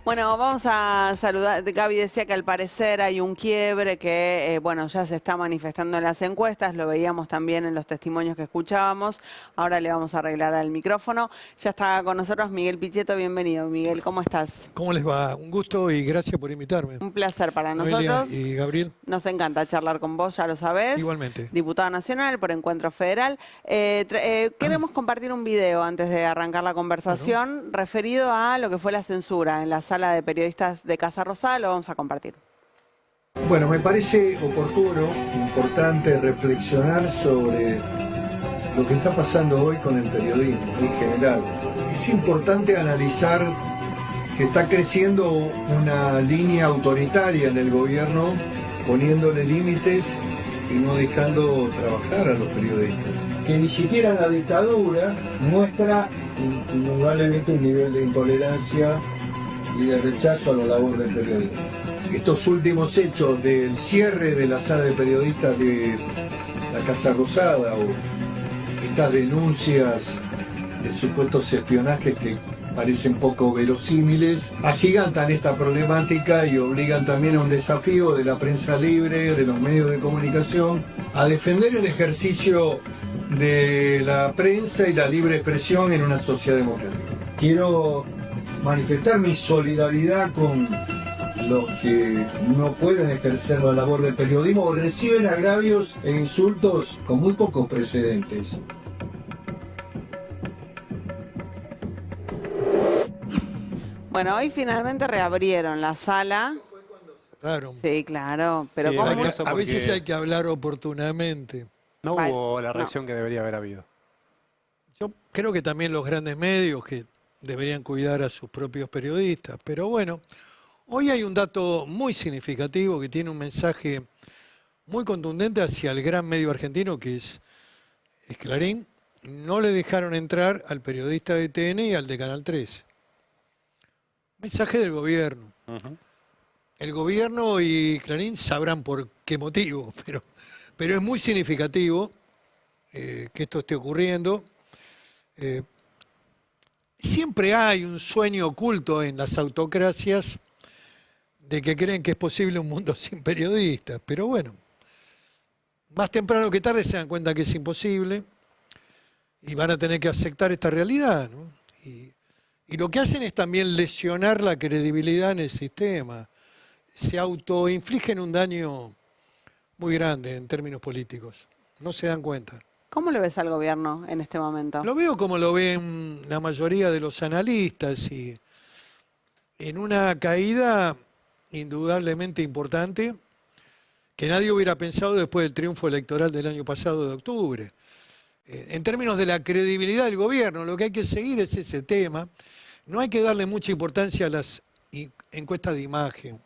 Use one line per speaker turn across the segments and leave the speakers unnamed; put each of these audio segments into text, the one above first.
Bueno, vamos a saludar. Gaby decía que al parecer hay un quiebre que, bueno, ya se está manifestando en las encuestas, lo veíamos también en los testimonios que escuchábamos. Ahora le vamos a arreglar al micrófono. Ya está con nosotros Miguel Pichetto. Bienvenido, Miguel. ¿Cómo estás?
¿Cómo les va? Un gusto y gracias por invitarme.
Un placer para
Noelia
nosotros.
y Gabriel,
Nos encanta charlar con vos, ya lo sabés.
igualmente.
Diputado nacional por Encuentro Federal. Queremos compartir un video antes de arrancar la conversación referido a lo que fue la censura en la sala de periodistas de Casa Rosada. Lo vamos a compartir.
Bueno, me parece oportuno, importante reflexionar sobre lo que está pasando hoy con el periodismo en general. Es importante analizar que está creciendo una línea autoritaria en el gobierno, poniéndole límites y no dejando trabajar a los periodistas. Que ni siquiera la dictadura muestra indudablemente un nivel de intolerancia y de rechazo a la labor del periodismo. Estos últimos hechos del cierre de la sala de periodistas de la Casa Rosada o estas denuncias de supuestos espionajes que parecen poco verosímiles, agigantan esta problemática y obligan también a un desafío de la prensa libre, de los medios de comunicación, a defender el ejercicio de la prensa y la libre expresión en una sociedad democrática. Quiero manifestar mi solidaridad con los que no pueden ejercer la labor del periodismo o reciben agravios e insultos con muy pocos precedentes.
Bueno, hoy finalmente reabrieron la sala.
Claro.
Sí, claro. Pero
Sí,
¿cómo?
hay que-
A veces
porque-
hay que hablar oportunamente.
No
Vale,
hubo la
no.
reacción que debería haber habido.
Yo creo que también los grandes medios que deberían cuidar a sus propios periodistas. Pero bueno, hoy hay un dato muy significativo que tiene un mensaje muy contundente hacia el gran medio argentino que es Clarín. No le dejaron entrar al periodista de TN y al de Canal 13. Mensaje del gobierno.
Ujú.
El gobierno y Clarín sabrán por qué motivo, pero es muy significativo que esto esté ocurriendo. Siempre hay un sueño oculto en las autocracias de que creen que es posible un mundo sin periodistas, pero bueno, más temprano que tarde se dan cuenta que es imposible y van a tener que aceptar esta realidad, ¿no? Y lo que hacen es también lesionar la credibilidad en el sistema. Se autoinfligen un daño muy grande en términos políticos. No se dan cuenta.
¿Cómo le ves al gobierno en este momento?
Lo veo como lo ven la mayoría de los analistas y en una caída indudablemente importante que nadie hubiera pensado después del triunfo electoral del año pasado de octubre. En términos de la credibilidad del gobierno, lo que hay que seguir es ese tema. No hay que darle mucha importancia a las encuestas de imagen,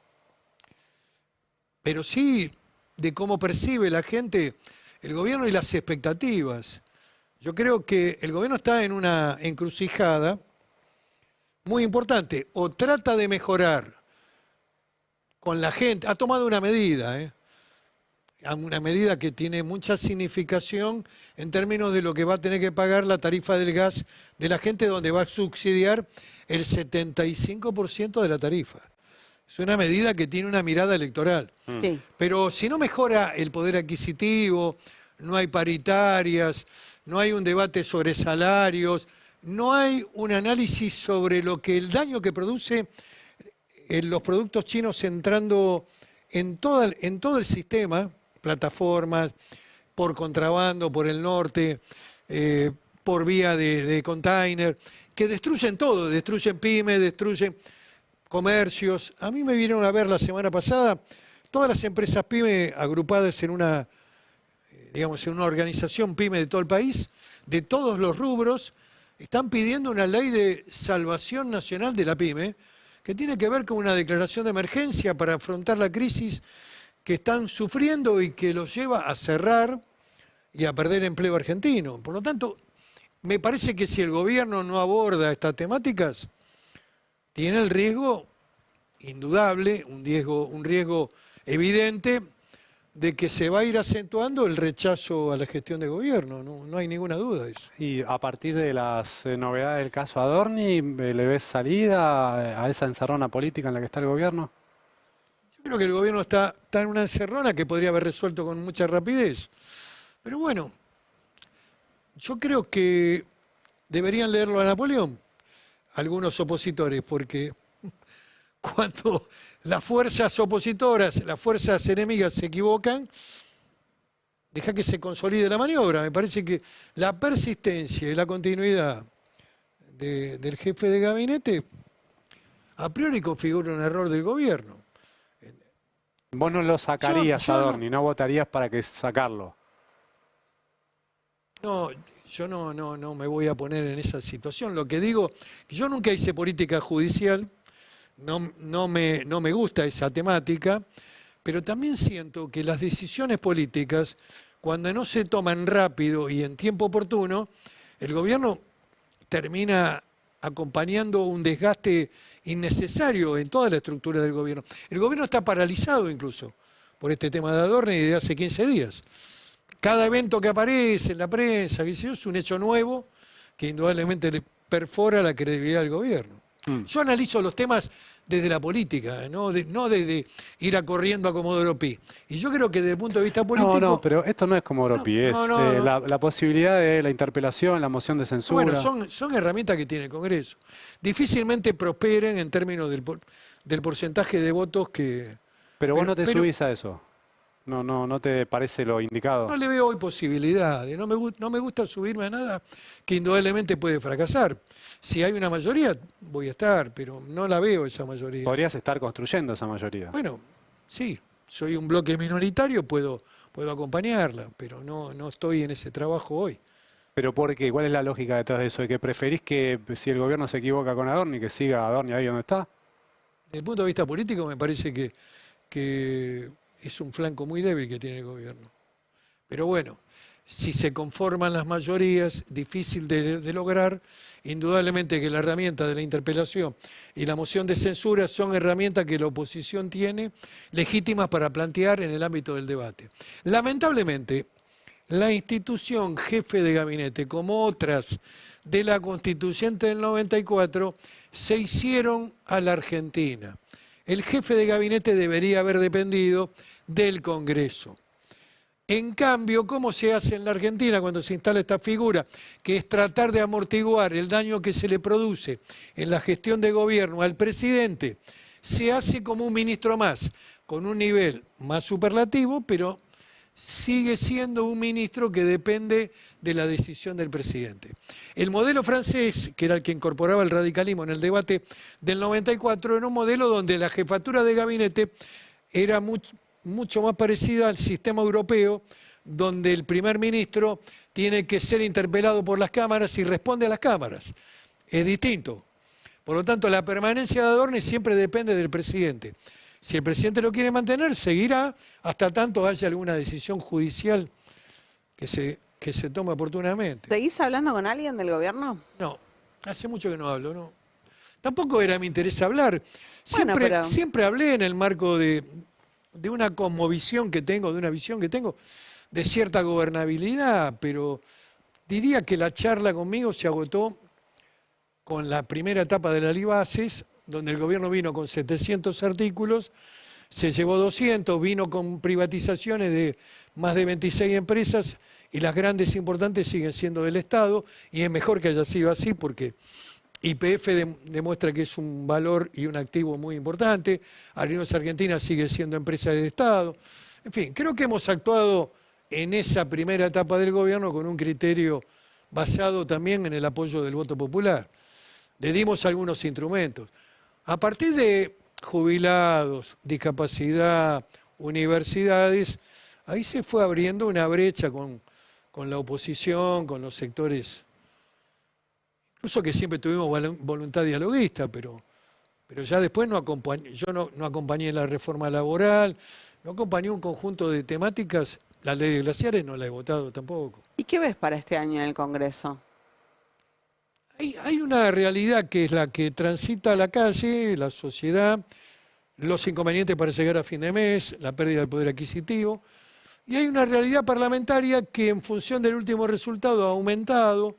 pero sí de cómo percibe la gente el gobierno y las expectativas. Yo creo que el gobierno está en una encrucijada muy importante. O trata de mejorar con la gente, ha tomado una medida, una medida que tiene mucha significación en términos de lo que va a tener que pagar la tarifa del gas de la gente, donde va a subsidiar el 75% de la tarifa. Es una medida que tiene una mirada electoral.
Sí.
Pero si no mejora el poder adquisitivo, no hay paritarias, no hay un debate sobre salarios, no hay un análisis sobre lo que el daño que produce los productos chinos entrando en todo el sistema, plataformas, por contrabando, por el norte, por vía de container, que destruyen todo, destruyen pymes, destruyen comercios. A mí me vinieron a ver la semana pasada todas las empresas pyme agrupadas en una, digamos, en una organización pyme de todo el país, de todos los rubros, están pidiendo una ley de salvación nacional de la pyme, que tiene que ver con una declaración de emergencia para afrontar la crisis que están sufriendo y que los lleva a cerrar y a perder empleo argentino. Por lo tanto, me parece que si el gobierno no aborda estas temáticas, tiene el riesgo indudable, un riesgo evidente de que se va a ir acentuando el rechazo a la gestión de gobierno, no hay ninguna duda de eso.
Y a partir de las novedades del caso Adorni, ¿le ves salida a esa encerrona política en la que está el gobierno?
Yo creo que el gobierno está en una encerrona que podría haber resuelto con mucha rapidez. Pero bueno, yo creo que deberían leerlo a Napoleón, algunos opositores, porque cuando las fuerzas opositoras, las fuerzas enemigas se equivocan, deja que se consolide la maniobra. Me parece que la persistencia y la continuidad del jefe de gabinete a priori configura un error del gobierno.
Vos no lo sacarías
Yo
a
no-
Adorni, no votarías para que sacarlo.
No, yo no me voy a poner en esa situación. Lo que digo, que yo nunca hice política judicial, no me gusta esa temática, pero también siento que las decisiones políticas, cuando no se toman rápido y en tiempo oportuno, el gobierno termina acompañando un desgaste innecesario en toda la estructura del gobierno. El gobierno está paralizado incluso por este tema de Adorni desde hace 15 días. Cada evento que aparece en la prensa, qué sé yo, es un hecho nuevo que indudablemente le perfora la credibilidad del gobierno. Yo analizo los temas desde la política, no desde ir corriendo a Comodoro Pi. Y yo creo que desde el punto de vista político...
No, pero esto no es como Oropi, es la posibilidad de la interpelación, la moción de censura.
Bueno, son herramientas que tiene el Congreso. Difícilmente prosperen en términos del porcentaje de votos que...
Pero vos no te
pero-
subís a eso. No te parece lo indicado.
No le veo hoy posibilidades, no me gusta subirme a nada que indudablemente puede fracasar. Si hay una mayoría, voy a estar, pero no la veo esa mayoría.
Podrías estar construyendo esa mayoría.
Bueno, sí, soy un bloque minoritario, puedo acompañarla, pero no estoy en ese trabajo hoy.
¿Pero por qué? ¿Cuál es la lógica detrás de eso? ¿De que preferís que si el gobierno se equivoca con Adorni, que siga Adorni ahí donde está?
Desde el punto de vista político me parece que es un flanco muy débil que tiene el gobierno. Pero bueno, si se conforman las mayorías, difícil de lograr, indudablemente que la herramienta de la interpelación y la moción de censura son herramientas que la oposición tiene legítimas para plantear en el ámbito del debate. Lamentablemente, la institución jefe de gabinete, como otras de la Constituyente del 94, se hicieron a la Argentina. El jefe de gabinete debería haber dependido del Congreso. En cambio, ¿cómo se hace en la Argentina cuando se instala esta figura? Que es tratar de amortiguar el daño que se le produce en la gestión de gobierno al presidente. Se hace como un ministro más, con un nivel más superlativo, pero sigue siendo un ministro que depende de la decisión del presidente. El modelo francés, que era el que incorporaba el radicalismo en el debate del 94, era un modelo donde la jefatura de gabinete era mucho más parecida al sistema europeo, donde el primer ministro tiene que ser interpelado por las cámaras y responde a las cámaras. Es distinto. Por lo tanto, la permanencia de Adorni siempre depende del presidente. Si el presidente lo quiere mantener, seguirá hasta tanto haya alguna decisión judicial que se tome oportunamente.
¿Seguís hablando con alguien del gobierno?
No, hace mucho que no hablo, ¿no? Tampoco era mi interés hablar.
Bueno, pero-
Siempre hablé en el marco de una cosmovisión que tengo, de una visión que tengo, de cierta gobernabilidad, pero diría que la charla conmigo se agotó con la primera etapa de la Ley Bases, donde el gobierno vino con 700 artículos, se llevó 200, vino con privatizaciones de más de 26 empresas y las grandes importantes siguen siendo del Estado y es mejor que haya sido así porque YPF demuestra que es un valor y un activo muy importante, Aerolíneas Argentinas sigue siendo empresa del Estado. En fin, creo que hemos actuado en esa primera etapa del gobierno con un criterio basado también en el apoyo del voto popular. Le dimos algunos instrumentos. A partir de jubilados, discapacidad, universidades, ahí se fue abriendo una brecha con la oposición, con los sectores, incluso que siempre tuvimos voluntad dialoguista, pero ya después yo no acompañé la reforma laboral, no acompañé un conjunto de temáticas, la ley de glaciares no la he votado tampoco.
¿Y qué ves para este año en el Congreso?
Hay una realidad que es la que transita la calle, la sociedad, los inconvenientes para llegar a fin de mes, la pérdida del poder adquisitivo, Y hay una realidad parlamentaria que en función del último resultado ha aumentado,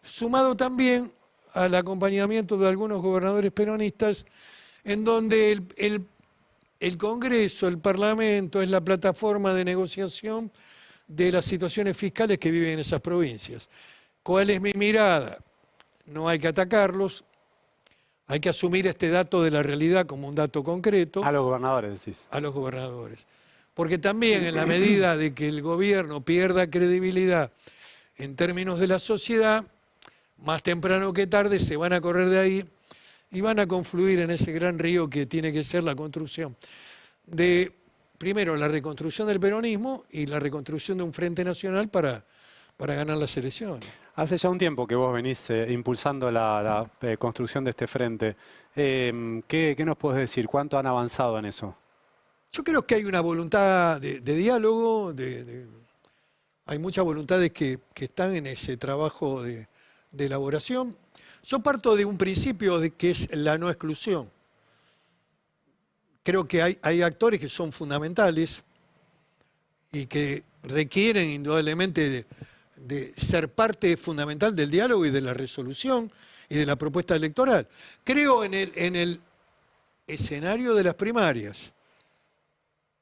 sumado también al acompañamiento de algunos gobernadores peronistas, en donde el Congreso, el Parlamento, es la plataforma de negociación de las situaciones fiscales que viven en esas provincias. ¿Cuál es mi mirada? No hay que atacarlos, hay que asumir este dato de la realidad como un dato concreto.
A los gobernadores, decís.
A los gobernadores. Porque también en la medida de que el gobierno pierda credibilidad en términos de la sociedad, más temprano que tarde se van a correr de ahí y van a confluir en ese gran río que tiene que ser la construcción de, primero, la reconstrucción del peronismo y la reconstrucción de un frente nacional para ganar las elecciones.
Hace ya un tiempo que vos venís impulsando la construcción de este frente. ¿Qué nos podés decir? ¿Cuánto han avanzado en eso?
Yo creo que hay una voluntad de diálogo, hay muchas voluntades que están en ese trabajo de elaboración. Yo parto de un principio de que es la no exclusión. Creo que hay actores que son fundamentales y que requieren indudablemente de ser parte fundamental del diálogo y de la resolución y de la propuesta electoral. Creo en el escenario de las primarias.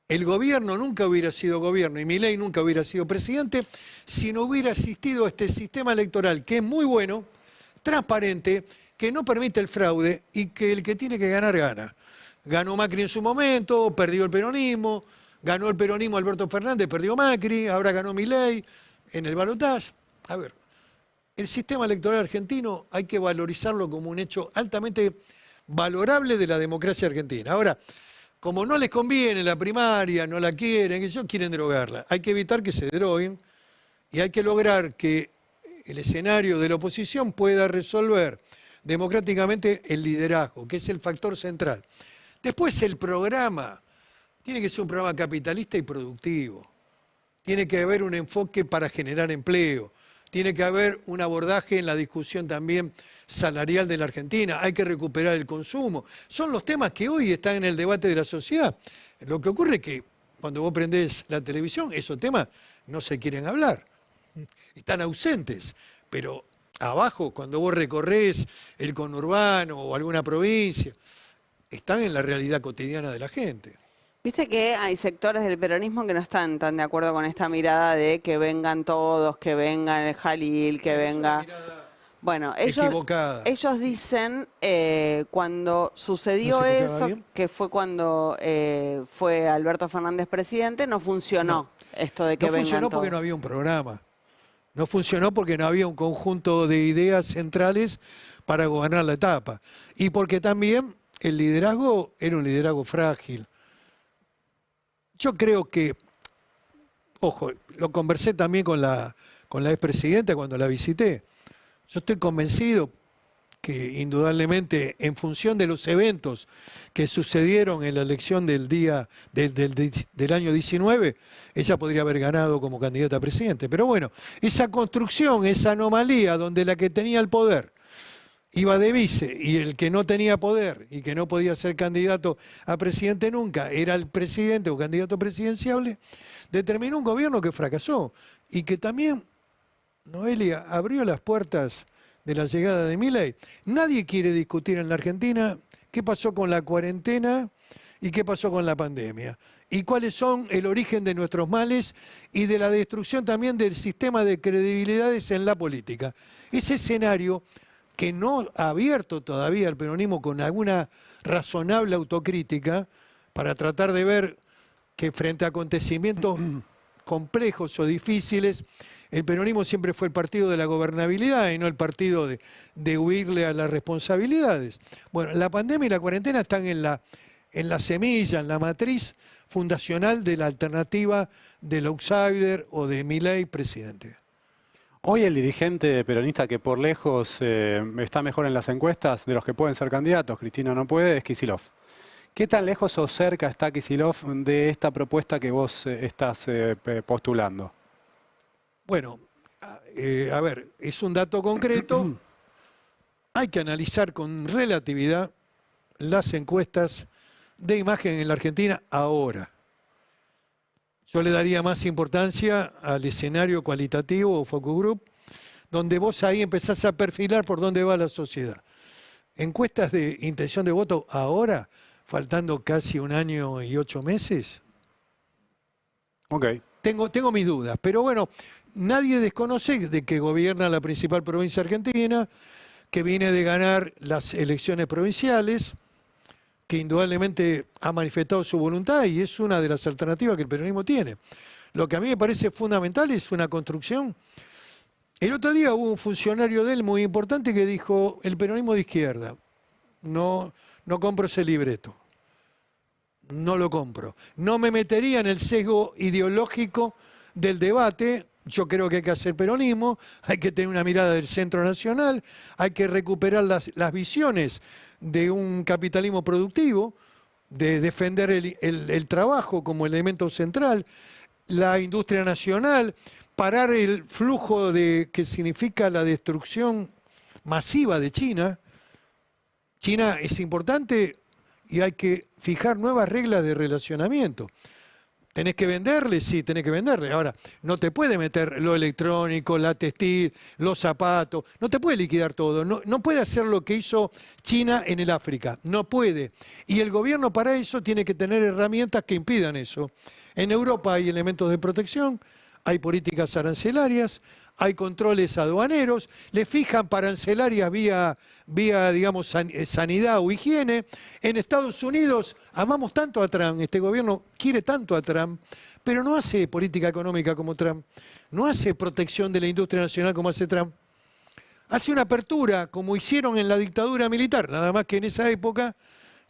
El gobierno nunca hubiera sido gobierno y Milei nunca hubiera sido presidente si no hubiera existido este sistema electoral que es muy bueno, transparente, que no permite el fraude y que el que tiene que ganar gana. Ganó Macri en su momento, perdió el peronismo, ganó el peronismo Alberto Fernández, perdió Macri, ahora ganó Milei en el balotaje. A ver, el sistema electoral argentino hay que valorizarlo como un hecho altamente valorable de la democracia argentina. Ahora, como no les conviene la primaria, no la quieren, ellos quieren drogarla. Hay que evitar que se droguen y hay que lograr que el escenario de la oposición pueda resolver democráticamente el liderazgo, que es el factor central. Después el programa tiene que ser un programa capitalista y productivo. Tiene que haber un enfoque para generar empleo. Tiene que haber un abordaje en la discusión también salarial de la Argentina. Hay que recuperar el consumo. Son los temas que hoy están en el debate de la sociedad. Lo que ocurre es que cuando vos prendés la televisión, esos temas no se quieren hablar. Están ausentes. Pero abajo, cuando vos recorrés el conurbano o alguna provincia, están en la realidad cotidiana de la gente.
Viste que hay sectores del peronismo que no están tan de acuerdo con esta mirada de que vengan todos, que venga el Jalil, que venga... Bueno, ellos dicen, cuando sucedió eso, bien, que fue cuando fue Alberto Fernández presidente, no funcionó esto de que vengan todos.
No funcionó porque no había un programa. No funcionó porque no había un conjunto de ideas centrales para gobernar la etapa. Y porque también el liderazgo era un liderazgo frágil. Yo creo que, ojo, lo conversé también con la expresidenta cuando la visité. Yo estoy convencido que indudablemente en función de los eventos que sucedieron en la elección del año 19, ella podría haber ganado como candidata a presidente. Pero bueno, esa construcción, esa anomalía donde la que tenía el poder iba de vice y el que no tenía poder y que no podía ser candidato a presidente nunca era el presidente o candidato presidenciable, determinó un gobierno que fracasó y que también, Noelia, abrió las puertas de la llegada de Milei. Nadie quiere discutir en la Argentina qué pasó con la cuarentena y qué pasó con la pandemia y cuáles son el origen de nuestros males y de la destrucción también del sistema de credibilidades en la política. Ese escenario que no ha abierto todavía el peronismo con alguna razonable autocrítica para tratar de ver que frente a acontecimientos complejos o difíciles, el peronismo siempre fue el partido de la gobernabilidad y no el partido de huirle a las responsabilidades. Bueno, la pandemia y la cuarentena están en la semilla, en la matriz fundacional de la alternativa del outsider o de Milei presidente.
Hoy el dirigente peronista que por lejos está mejor en las encuestas de los que pueden ser candidatos, Cristina no puede, es Kicillof. ¿Qué tan lejos o cerca está Kicillof de esta propuesta que vos estás postulando?
Bueno, a ver, es un dato concreto. Hay que analizar con relatividad las encuestas de imagen en la Argentina ahora. Yo le daría más importancia al escenario cualitativo o focus group, donde vos ahí empezás a perfilar por dónde va la sociedad. Encuestas de intención de voto ahora, faltando casi 1 año y 8 meses.
Ok.
Tengo mis dudas, pero bueno, nadie desconoce de que gobierna la principal provincia argentina, que viene de ganar las elecciones provinciales, que indudablemente ha manifestado su voluntad y es una de las alternativas que el peronismo tiene. Lo que a mí me parece fundamental es una construcción. El otro día hubo un funcionario de él muy importante que dijo, el peronismo de izquierda, no compro ese libreto. No lo compro. No me metería en el sesgo ideológico del debate. Yo creo que hay que hacer peronismo, hay que tener una mirada del centro nacional, hay que recuperar las visiones de un capitalismo productivo, de defender el trabajo como elemento central, la industria nacional, parar el flujo que significa la destrucción masiva de China. China es importante y hay que fijar nuevas reglas de relacionamiento. ¿Tenés que venderle? Sí, tenés que venderle. Ahora, no te puede meter lo electrónico, la textil, los zapatos, no te puede liquidar todo. No puede hacer lo que hizo China en el África, no puede. Y el gobierno para eso tiene que tener herramientas que impidan eso. En Europa hay elementos de protección, hay políticas arancelarias, hay controles aduaneros, le fijan para arancelarias vía digamos, sanidad o higiene. En Estados Unidos amamos tanto a Trump, este gobierno quiere tanto a Trump, pero no hace política económica como Trump, no hace protección de la industria nacional como hace Trump. Hace una apertura como hicieron en la dictadura militar, nada más que en esa época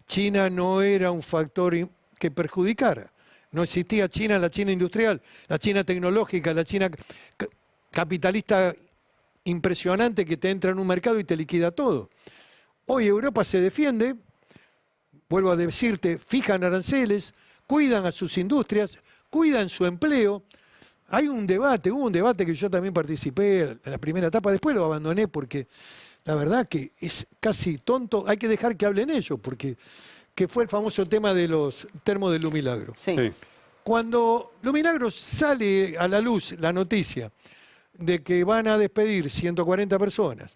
China no era un factor que perjudicara. No existía China, la China industrial, la China tecnológica, la China capitalista impresionante que te entra en un mercado y te liquida todo. Hoy Europa se defiende, vuelvo a decirte, fijan aranceles, cuidan a sus industrias, cuidan su empleo. Hay un debate, hubo un debate que yo también participé en la primera etapa, después lo abandoné porque la verdad que es casi tonto, hay que dejar que hablen ellos, porque que fue el famoso tema de los termos de Lumilagro.
Sí.
Sí.
Cuando Lumilagro sale a la luz la noticia de que van a despedir 140 personas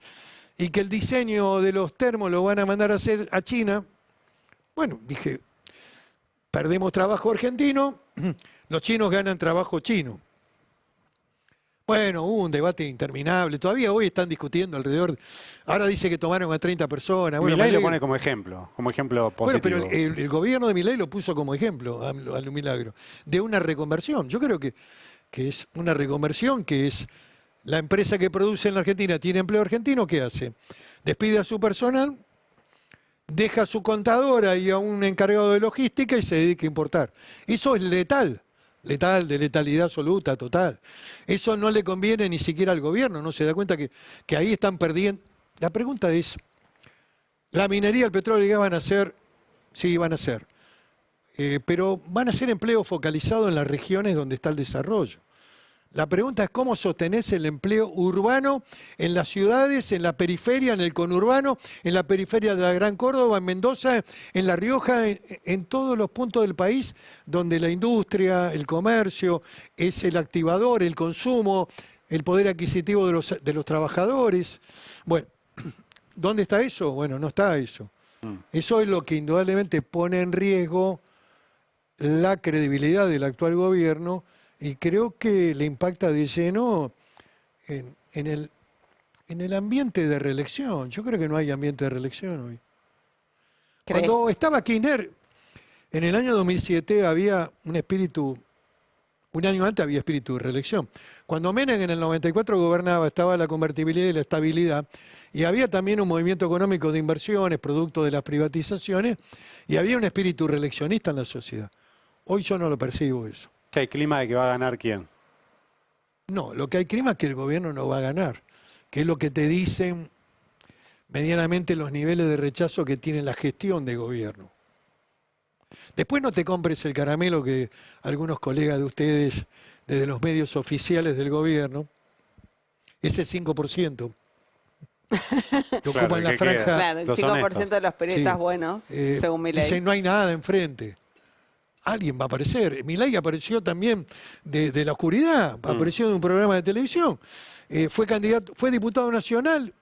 y que el diseño de los termos lo van a mandar a hacer a China, bueno, dije, perdemos trabajo argentino, los chinos ganan trabajo chino. Bueno, hubo un debate interminable, todavía hoy están discutiendo alrededor, ahora dice que tomaron a 30 personas. Bueno,
Milei lo pone como ejemplo positivo.
bueno, pero el gobierno de Milei lo puso como ejemplo a Lumilagro, de una reconversión. Yo creo que es una reconversión, que es la empresa que produce en la Argentina, tiene empleo argentino, ¿qué hace? Despide a su personal, deja a su contadora y a un encargado de logística y se dedica a importar. Eso es letal. Letal, de letalidad absoluta, total. Eso no le conviene ni siquiera al gobierno, no se da cuenta que ahí están perdiendo. La pregunta es, ¿la minería, el petróleo y gas van a ser? Sí, van a ser. Pero van a ser empleo focalizado en las regiones donde está el desarrollo. La pregunta es cómo sostenés el empleo urbano en las ciudades, en la periferia, en el conurbano, en la periferia de la Gran Córdoba, en Mendoza, en La Rioja, en todos los puntos del país donde la industria, el comercio, es el activador, el consumo, el poder adquisitivo de los trabajadores. Bueno, ¿dónde está eso? Bueno, no está eso. Eso es lo que indudablemente pone en riesgo la credibilidad del actual gobierno. Y creo que le impacta de lleno en el ambiente de reelección. Yo creo que no hay ambiente de reelección hoy. Cuando estaba Kirchner, en el año 2007 había un espíritu, un año antes había espíritu de reelección. Cuando Menem en el 94 gobernaba, estaba la convertibilidad y la estabilidad, y había también un movimiento económico de inversiones, producto de las privatizaciones, y había un espíritu reeleccionista en la sociedad. Hoy yo no lo percibo eso.
¿Que hay clima de que va a ganar quién?
No, lo que hay clima es que el gobierno no va a ganar, que es lo que te dicen medianamente los niveles de rechazo que tiene la gestión de gobierno. Después no te compres el caramelo que algunos colegas de ustedes, desde los medios oficiales del gobierno, ese 5%, que ocupan la franja.
Claro, el 5% de los periodistas buenos, según Milei.
Dicen no hay nada enfrente. alguien va a aparecer. Milei apareció también de la oscuridad, apareció en un programa de televisión. Fue diputado nacional,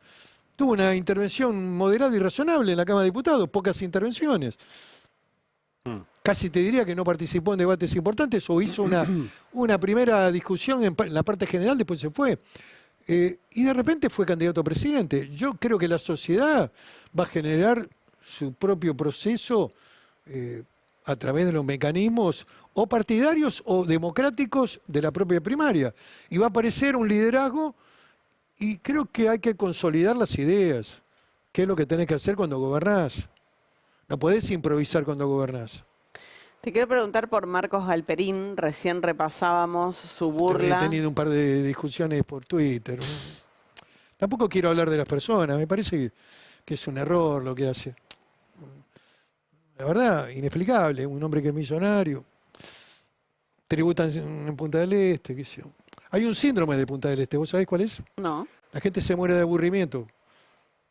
tuvo una intervención moderada y razonable en la Cámara de Diputados, pocas intervenciones. Casi te diría que no participó en debates importantes o hizo una primera discusión en la parte general, después se fue. Y de repente fue candidato a presidente. Yo creo que la sociedad va a generar su propio proceso a través de los mecanismos o partidarios o democráticos de la propia primaria. Y va a aparecer un liderazgo y creo que hay que consolidar las ideas. ¿Qué es lo que tenés que hacer cuando gobernás? No podés improvisar cuando gobernás.
Te quiero preguntar por Marcos Galperín. Recién repasábamos su burla.
He tenido un par de discusiones por Twitter. Tampoco quiero hablar de las personas. Me parece que es un error lo que hace. La verdad, inexplicable. Un hombre que es millonario. Tributan en Punta del Este, qué sé yo. Hay un síndrome de Punta del Este. ¿Vos sabés cuál es?
No.
La gente se muere de aburrimiento.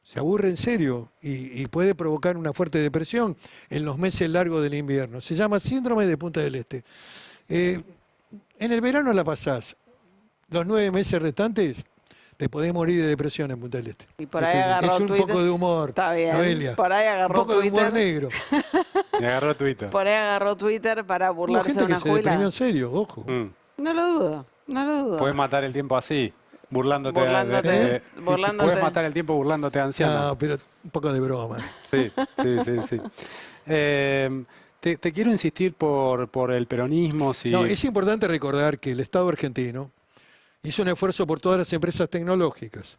Se aburre en serio y puede provocar una fuerte depresión en los meses largos del invierno. Se llama síndrome de Punta del Este. En el verano la pasás. Los 9 meses restantes te podés morir de depresión en Punta del Este.
Y por ahí agarró
Es un
Twitter.
poco de humor,
Está bien.
Noelia.
Por ahí agarró
Un poco de humor
Twitter.
negro.
Me agarró Twitter.
Por ahí agarró Twitter para
Hubo
burlarse
gente
de
que
una
se deprimió
jubilada.
en serio, ojo.
No lo dudo. No lo dudo.
Puedes matar el tiempo así, burlándote.
Burlándote.
Puedes matar el tiempo burlándote de anciano.
No, pero un poco de broma.
Sí. Te quiero insistir por el peronismo. Si...
No, es importante recordar que el Estado argentino hizo un esfuerzo por todas las empresas tecnológicas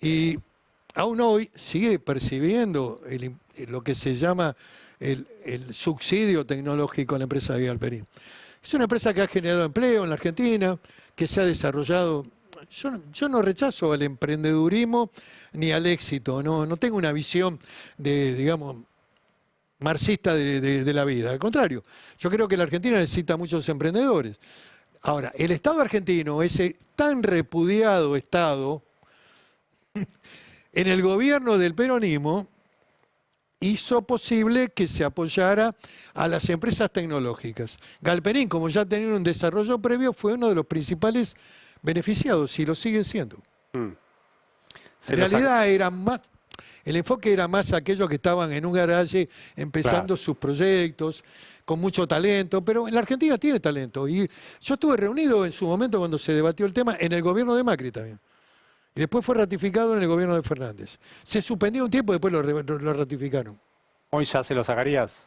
y aún hoy sigue percibiendo lo que se llama el subsidio tecnológico a la empresa de Galperín. Es una empresa que ha generado empleo en la Argentina, que se ha desarrollado. Yo no rechazo al emprendedurismo ni al éxito, no tengo una visión digamos, marxista de la vida. Al contrario, yo creo que la Argentina necesita muchos emprendedores. Ahora, el Estado argentino, ese tan repudiado Estado, en el gobierno del peronismo, hizo posible que se apoyara a las empresas tecnológicas. Galperín, como ya tenía un desarrollo previo, fue uno de los principales beneficiados y lo sigue siendo. En realidad el enfoque era más aquellos que estaban en un garaje empezando sus proyectos, con mucho talento, pero en la Argentina tiene talento. Y yo estuve reunido en su momento cuando se debatió el tema en el gobierno de Macri también. Y después fue ratificado en el gobierno de Fernández. Se suspendió un tiempo y después lo ratificaron.
¿Hoy ya se lo sacarías?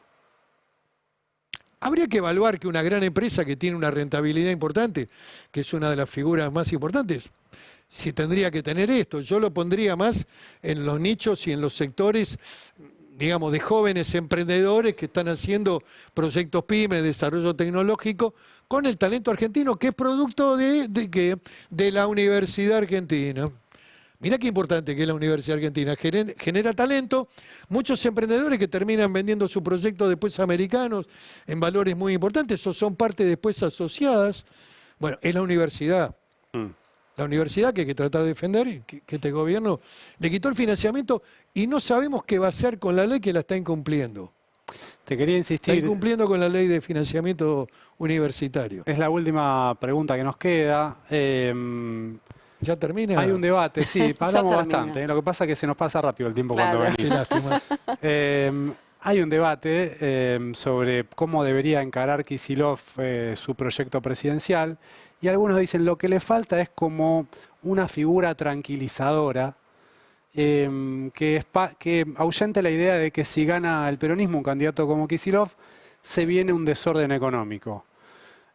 Habría que evaluar que una gran empresa que tiene una rentabilidad importante, que es una de las figuras más importantes, si tendría que tener esto. Yo lo pondría más en los nichos y en los sectores, digamos, de jóvenes emprendedores que están haciendo proyectos pyme, desarrollo tecnológico, con el talento argentino, que es producto de la Universidad Argentina. Mirá qué importante que es la Universidad Argentina. Genera talento, muchos emprendedores que terminan vendiendo su proyecto después a americanos en valores muy importantes, o son parte después asociadas. Bueno, es la universidad. La universidad que hay que tratar de defender, y que este gobierno le quitó el financiamiento y no sabemos qué va a hacer con la ley que la está incumpliendo.
Te quería insistir.
Está incumpliendo con la ley de financiamiento universitario.
Es la última pregunta que nos queda.
¿Ya termina?
Hay un debate, sí, hablamos
termina.
bastante. Lo que pasa es que se nos pasa rápido el tiempo
Claro.
cuando
Qué
venís.
lástima.
Hay un debate sobre cómo debería encarar Kicillof su proyecto presidencial y algunos dicen lo que le falta es como una figura tranquilizadora que ahuyente la idea de que si gana el peronismo un candidato como Kicillof se viene un desorden económico.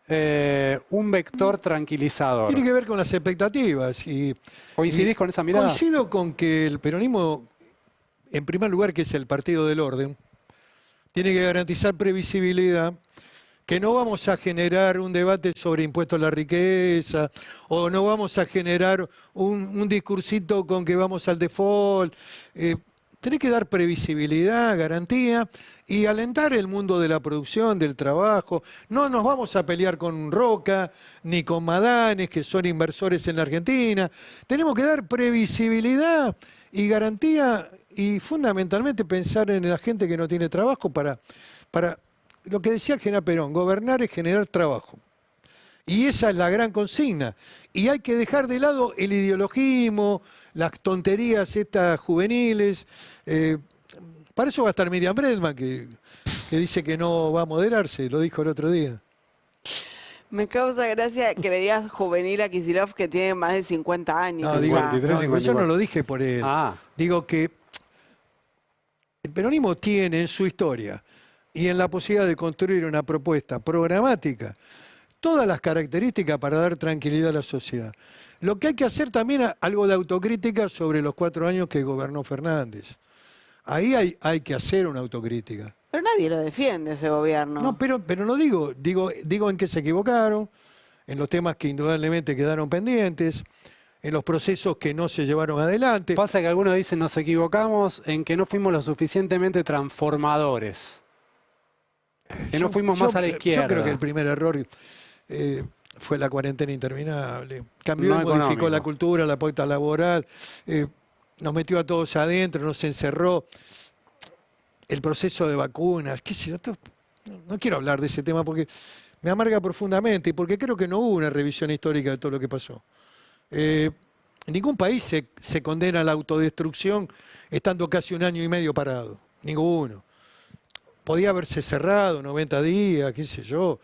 Un vector tranquilizador.
Tiene que ver con las expectativas.
¿Coincidís con esa mirada?
Coincido con que el peronismo, en primer lugar, que es el partido del orden, tiene que garantizar previsibilidad, que no vamos a generar un debate sobre impuestos a la riqueza, o no vamos a generar un discursito con que vamos al default. Tiene que dar previsibilidad, garantía y alentar el mundo de la producción, del trabajo. No nos vamos a pelear con Roca ni con Madanes, que son inversores en la Argentina. Tenemos que dar previsibilidad y garantía y fundamentalmente pensar en la gente que no tiene trabajo para lo que decía el general Perón, gobernar es generar trabajo. Y esa es la gran consigna. Y hay que dejar de lado el ideologismo, las tonterías estas juveniles. Para eso va a estar Miriam Bregman, que dice que no va a moderarse, lo dijo el otro día.
Me causa gracia que le digas juvenil a Kicillof, que tiene más de 50 años.
No, digo,
53,
no,
54.
yo no lo dije por él.
Ah.
Digo que el peronismo tiene en su historia y en la posibilidad de construir una propuesta programática todas las características para dar tranquilidad a la sociedad. Lo que hay que hacer también es algo de autocrítica sobre los 4 años que gobernó Fernández. Ahí hay que hacer una autocrítica.
Pero nadie lo defiende ese gobierno.
No, pero no digo en qué se equivocaron, en los temas que indudablemente quedaron pendientes, en los procesos que no se llevaron adelante.
Pasa que algunos dicen nos equivocamos en que no fuimos lo suficientemente transformadores. Que no fuimos más a la izquierda.
Yo creo que el primer error fue la cuarentena interminable. Cambió
No
y modificó
económico.
la cultura, la pauta laboral, nos metió a todos adentro, nos encerró. El proceso de vacunas, qué sé yo, no quiero hablar de ese tema porque me amarga profundamente y porque creo que no hubo una revisión histórica de todo lo que pasó. Ningún país se condena a la autodestrucción estando casi 1 año y medio parado. Ninguno. Podía haberse cerrado 90 días, qué sé yo.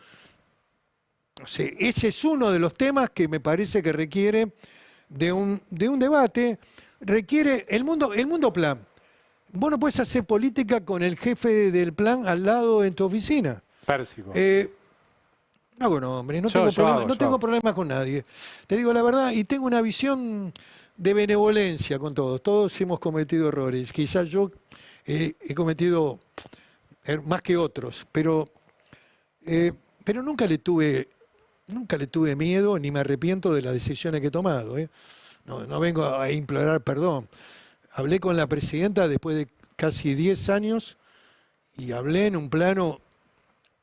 No sé, ese es uno de los temas que me parece que requiere de un debate. Requiere el mundo plan. Vos no podés hacer política con el jefe del plan al lado en tu oficina.
Pérsico.
No hago nombres, no
Yo
tengo
hago.
problemas con nadie. Te digo la verdad, y tengo una visión de benevolencia con todos. Todos hemos cometido errores. Quizás yo he cometido más que otros, pero nunca le tuve miedo ni me arrepiento de las decisiones que he tomado. No vengo a implorar perdón. Hablé con la presidenta después de casi 10 años y hablé en un plano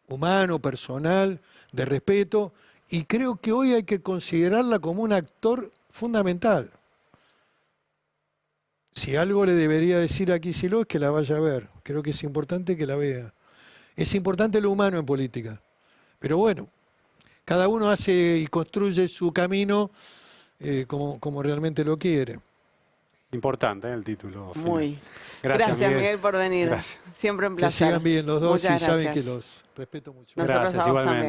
humano, personal, de respeto, y creo que hoy hay que considerarla como un actor fundamental. Si algo le debería decir a Kicillof es que la vaya a ver. Creo que es importante que la vea. Es importante lo humano en política. Pero bueno, cada uno hace y construye su camino como realmente lo quiere.
Importante el título. final.
Muy.
Gracias,
Miguel, por venir.
Gracias.
Siempre un
Que
placer.
sigan bien los dos
Muchas
y saben
gracias.
que los respeto mucho.
Nosotros
Gracias,
a vos
igualmente.
también.